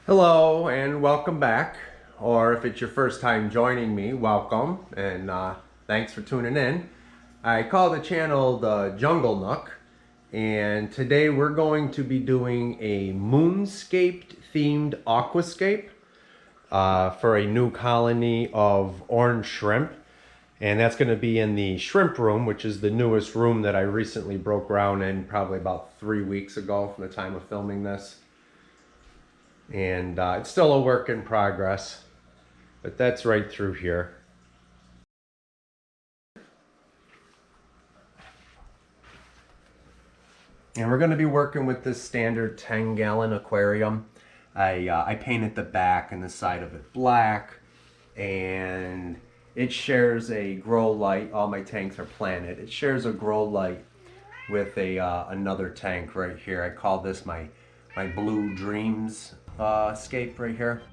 Hello and welcome back, or if it's your first time joining me, welcome and thanks for tuning in. I call the channel the Jungle Nook, and today we're going to be doing a moonscape themed aquascape for a new colony of orange shrimp, and that's going to be in the shrimp room, which is the newest room that I recently broke ground in probably about 3 weeks ago from the time of filming this. And it's still a work in progress, but that's right through here. And we're going to be working with this standard 10-gallon aquarium. I painted the back and the side of it black, and it shares a grow light. All my tanks are planted. It shares a grow light with another tank right here. I call this my Blue Dreams scape right here.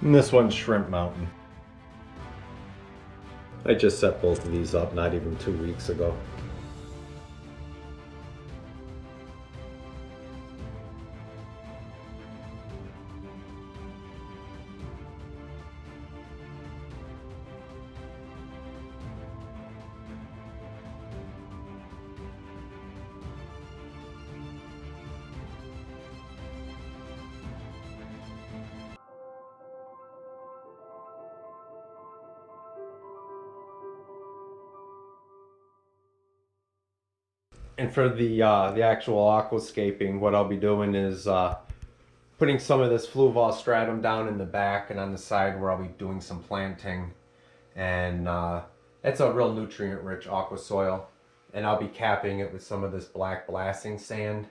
And this one's Shrimp Mountain. I just set both of these up not even 2 weeks ago. And for the actual aquascaping, what I'll be doing is putting some of this Fluval stratum down in the back and on the side where I'll be doing some planting. And it's a real nutrient-rich aqua soil. And I'll be capping it with some of this black blasting sand.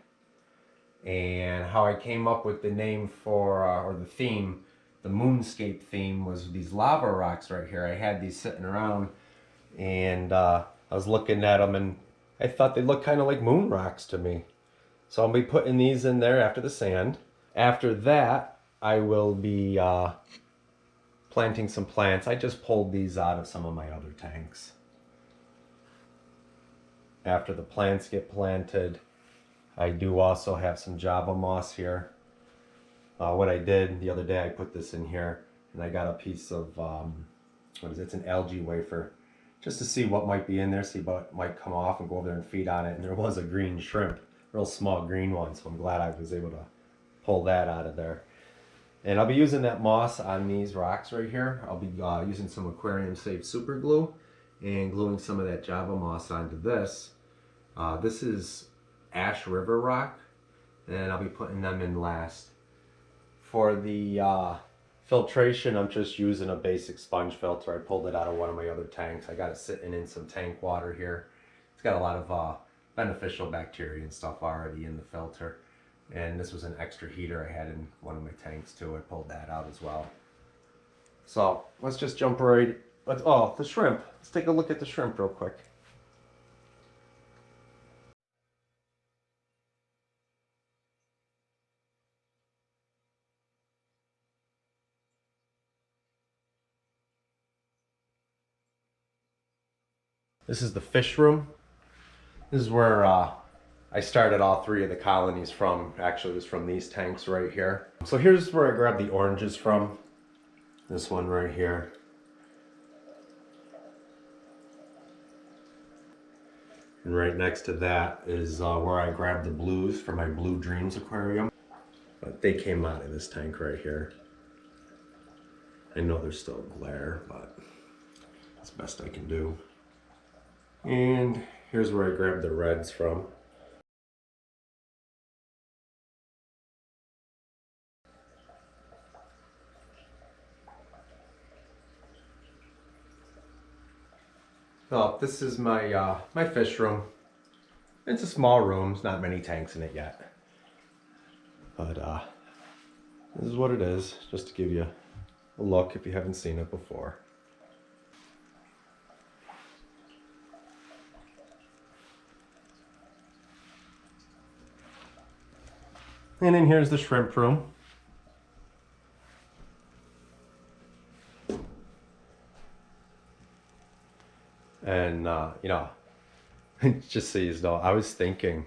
And how I came up with the name for, or the theme, the moonscape theme, was these lava rocks right here. I had these sitting around, and I was looking at them, and I thought they looked kind of like moon rocks to me. So I'll be putting these in there after the sand. After that, I will be planting some plants. I just pulled these out of some of my other tanks. After the plants get planted, I do also have some Java moss here. What I did the other day, I put this in here, and I got a piece of, what is it? It's an algae wafer, just to see what might be in there, see what might come off, and go over there and feed on it. And there was a green shrimp, real small green one, so I'm glad I was able to pull that out of there. And I'll be using that moss on these rocks right here. I'll be using some aquarium safe super glue and gluing some of that Java moss onto this. This is Ash River rock, and I'll be putting them in last. For the filtration, I'm just using a basic sponge filter. I pulled it out of one of my other tanks. I got it sitting in some tank water here. It's got a lot of beneficial bacteria and stuff already in the filter. And this was an extra heater I had in one of my tanks too. I pulled that out as well. So let's just jump right. Oh, the shrimp. Let's take a look at the shrimp real quick. This is the fish room. This is where I started all 3 of the colonies from. Actually, it was from these tanks right here. So here's where I grabbed the oranges from. This one right here. And right next to that is where I grabbed the blues for my Blue Dreams aquarium. But they came out of this tank right here. I know there's still glare, but it's the best I can do. And here's where I grabbed the reds from. Oh, this is my my fish room. It's a small room. There's not many tanks in it yet. But this is what it is, just to give you a look if you haven't seen it before. And then here's the shrimp room. And, you know, just so you know, I was thinking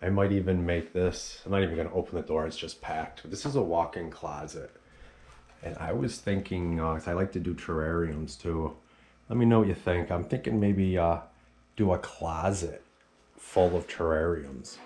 I might even make this, I'm not even going to open the door, it's just packed. This is a walk-in closet. And I was thinking, 'cause I like to do terrariums too. Let me know what you think. I'm thinking maybe do a closet full of terrariums.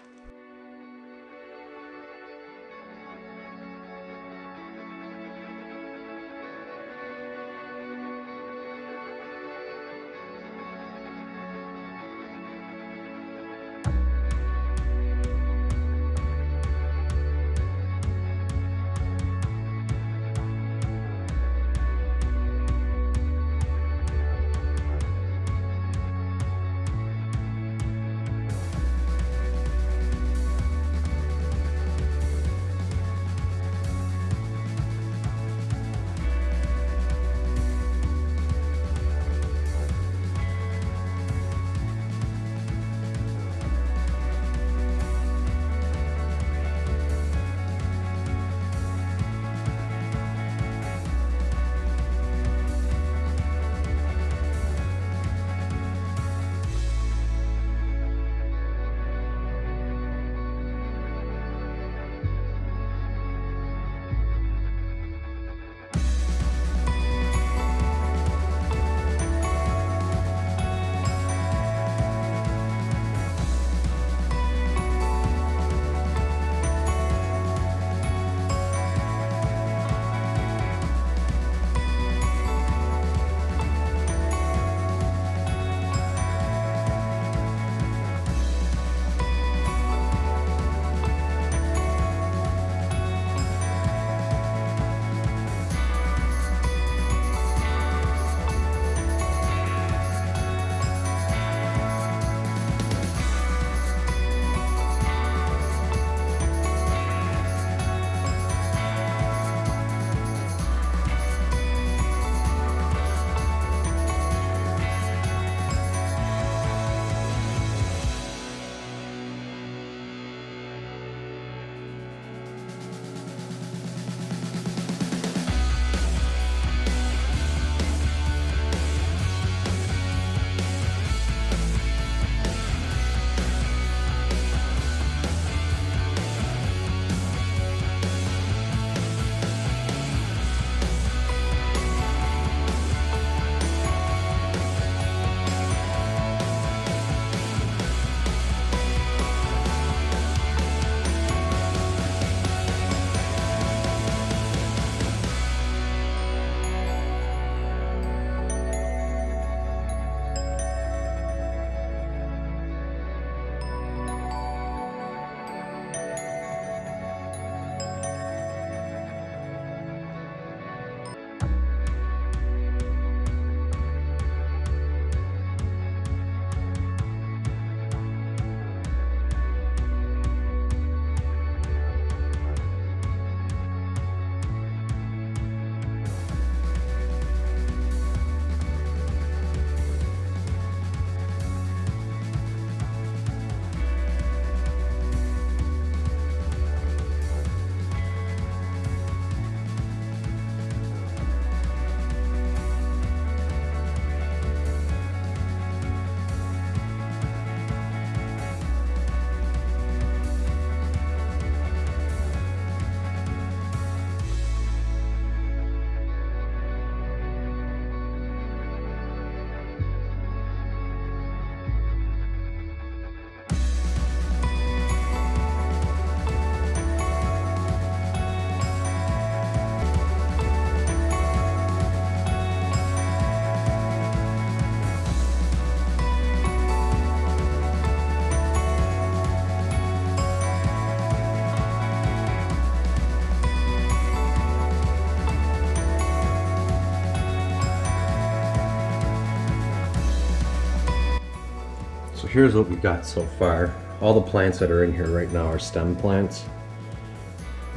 here's what we got so far. All the plants that are in here right now are stem plants.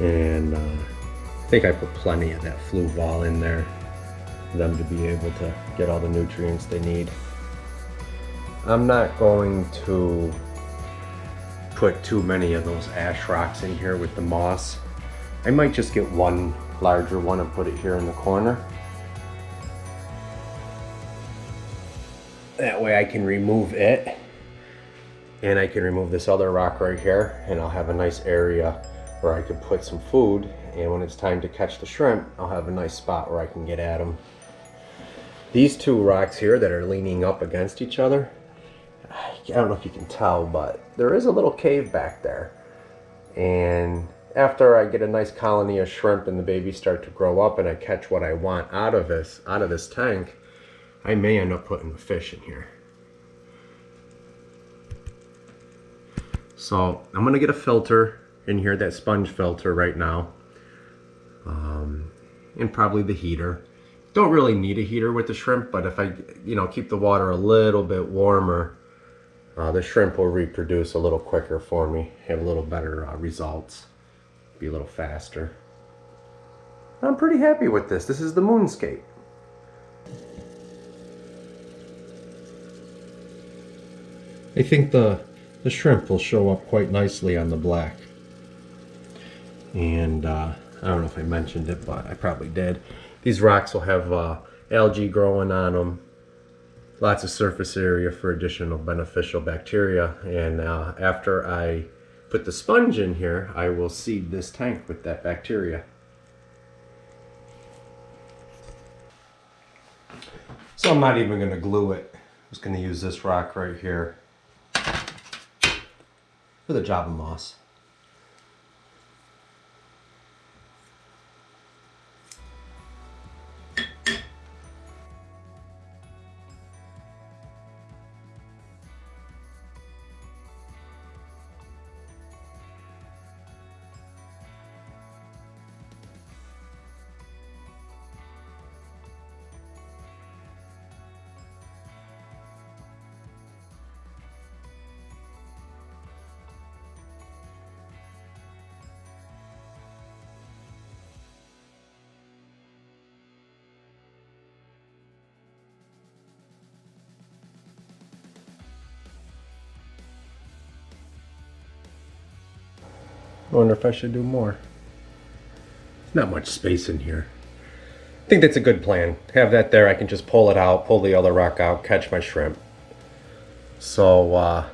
And I think I put plenty of that Fluval in there for them to be able to get all the nutrients they need. I'm not going to put too many of those ash rocks in here with the moss. I might just get one larger one and put it here in the corner. That way I can remove it, and I can remove this other rock right here, and I'll have a nice area where I could put some food, and when it's time to catch the shrimp, I'll have a nice spot where I can get at them. These two rocks here that are leaning up against each other, I don't know if you can tell, but there is a little cave back there. And after I get a nice colony of shrimp and the babies start to grow up and I catch what I want out of this tank, I may end up putting the fish in here. So I'm gonna get a filter in here, that sponge filter right now, and probably the heater. Don't really need a heater with the shrimp, but if I, keep the water a little bit warmer, the shrimp will reproduce a little quicker for me, have a little better results, be a little faster. I'm pretty happy with this. This is the MOONSCAPE. I think the shrimp will show up quite nicely on the black. And I don't know if I mentioned it, but I probably did. These rocks will have algae growing on them, lots of surface area for additional beneficial bacteria. And after I put the sponge in here, I will seed this tank with that bacteria. So I'm not even going to glue it. I'm just going to use this rock right here for the Java moss. I wonder if I should do more. There's not much space in here. I think that's a good plan. Have that there, I can just pull it out, pull the other rock out, catch my shrimp. So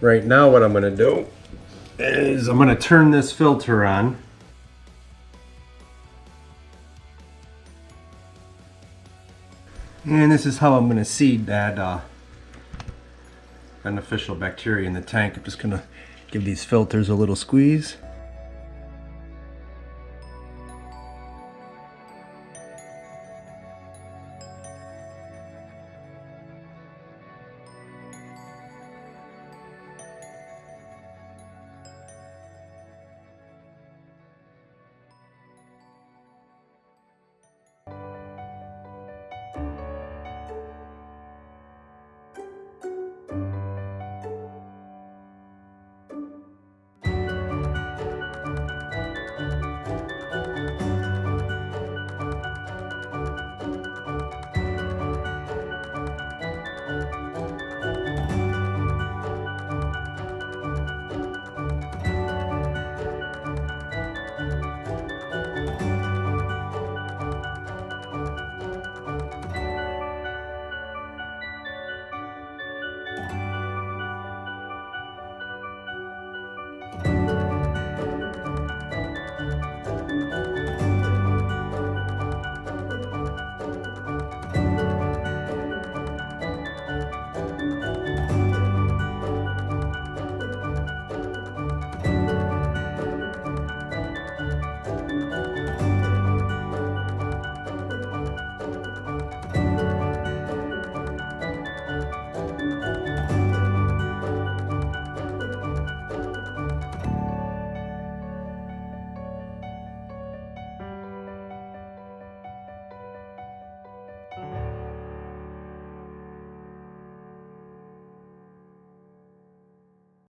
right now what I'm gonna do is I'm gonna turn this filter on. And this is how I'm gonna seed that beneficial bacteria in the tank. I'm just gonna give these filters a little squeeze.